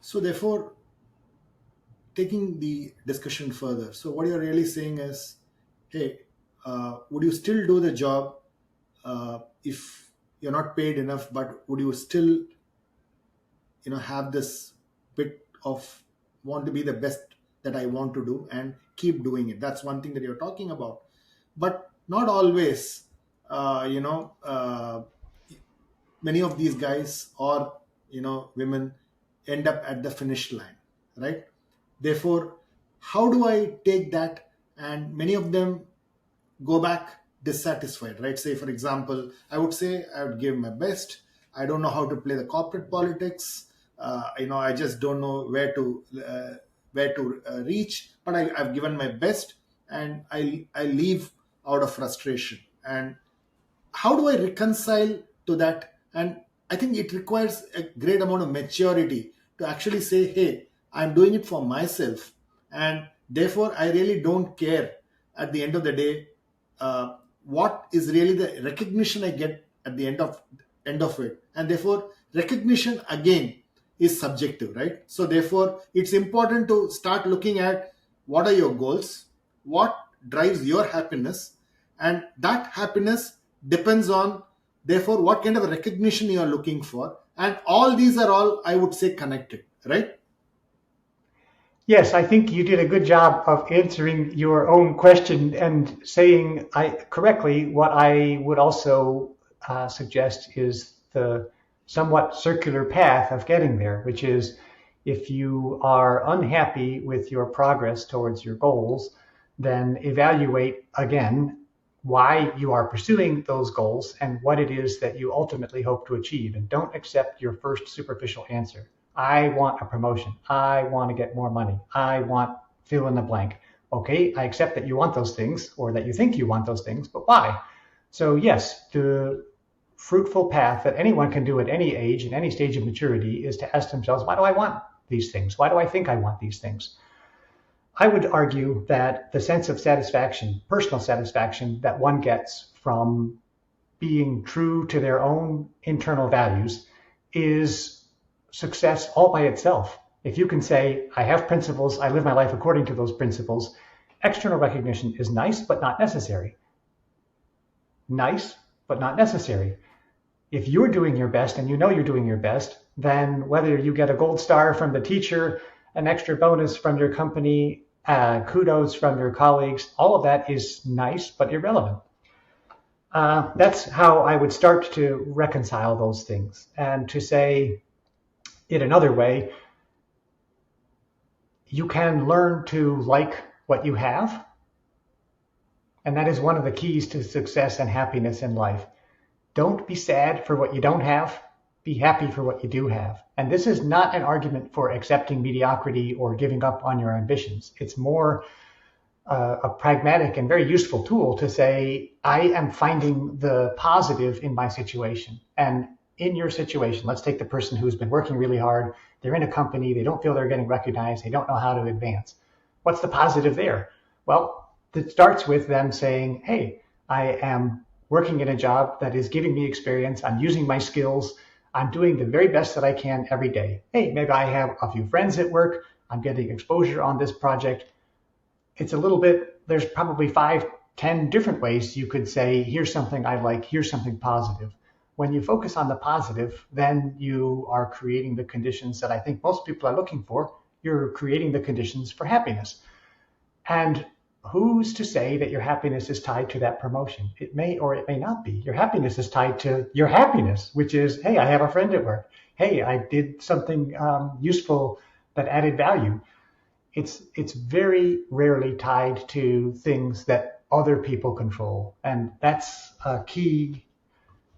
So therefore, taking the discussion further, so what you're really saying is, hey, would you still do the job if you're not paid enough, but would you still have this bit of want to be the best that I want to do and keep doing it? That's one thing that you're talking about. But not always. Many of these guys or women end up at the finish line, right? Therefore, how do I take that? And many of them go back dissatisfied, right? Say, for example, I would say I would give my best. I don't know how to play the corporate politics. I just don't know where to reach. But I've given my best, and I leave out of frustration. And how do I reconcile to that? And I think it requires a great amount of maturity to actually say, hey, I'm doing it for myself, and therefore I really don't care at the end of the day what is really the recognition I get at the end of it. And therefore recognition again is subjective, right? So therefore it's important to start looking at what are your goals, what drives your happiness, and that happiness depends on therefore what kind of recognition you are looking for. And all these are all, I would say, connected, right? Yes, I think you did a good job of answering your own question and saying correctly. What I would also suggest is the somewhat circular path of getting there, which is if you are unhappy with your progress towards your goals, then evaluate again why you are pursuing those goals and what it is that you ultimately hope to achieve. And don't accept your first superficial answer. I want a promotion. I want to get more money. I want fill in the blank. Okay, I accept that you want those things or that you think you want those things, but why? So yes, the fruitful path that anyone can do at any age and any stage of maturity is to ask themselves, why do I want these things? Why do I think I want these things? I would argue that the sense of satisfaction, personal satisfaction that one gets from being true to their own internal values is success all by itself. If you can say, I have principles, I live my life according to those principles, external recognition is nice, but not necessary. Nice, but not necessary. If you're doing your best and you know you're doing your best, then whether you get a gold star from the teacher, an extra bonus from your company, kudos from your colleagues, all of that is nice, but irrelevant. That's how I would start to reconcile those things. And to say it another way, you can learn to like what you have. And that is one of the keys to success and happiness in life. Don't be sad for what you don't have. Be happy for what you do have. And this is not an argument for accepting mediocrity or giving up on your ambitions. It's more a pragmatic and very useful tool to say, I am finding the positive in my situation. And in your situation, let's take the person who's been working really hard. They're in a company. They don't feel they're getting recognized. They don't know how to advance. What's the positive there? Well, it starts with them saying, hey, I am working in a job that is giving me experience. I'm using my skills. I'm doing the very best that I can every day. Hey, maybe I have a few friends at work. I'm getting exposure on this project. It's a little bit, there's probably 5, 10 different ways you could say, here's something I like, here's something positive. When you focus on the positive, then you are creating the conditions that I think most people are looking for. You're creating the conditions for happiness. And who's to say that your happiness is tied to that promotion? It may or it may not be. Your happiness is tied to your happiness, which is, hey, I have a friend at work. Hey, I did something useful that added value. It's very rarely tied to things that other people control. And that's a key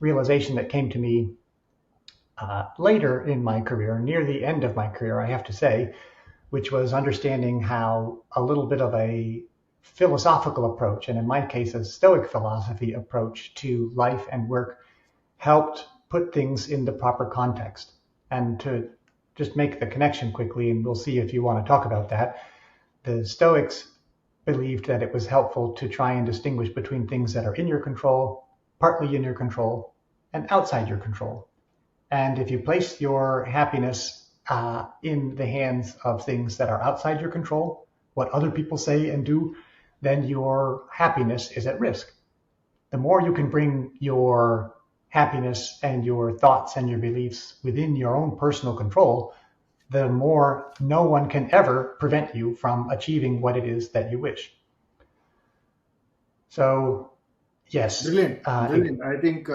realization that came to me later in my career, near the end of my career, I have to say, which was understanding how a little bit of a philosophical approach, and in my case, a Stoic philosophy approach to life and work helped put things in the proper context. And to just make the connection quickly, and we'll see if you want to talk about that, the Stoics believed that it was helpful to try and distinguish between things that are in your control, partly in your control, and outside your control. And if you place your happiness in the hands of things that are outside your control, what other people say and do, then your happiness is at risk. The more you can bring your happiness and your thoughts and your beliefs within your own personal control, the more no one can ever prevent you from achieving what it is that you wish. So, yes, Brilliant, brilliant. I think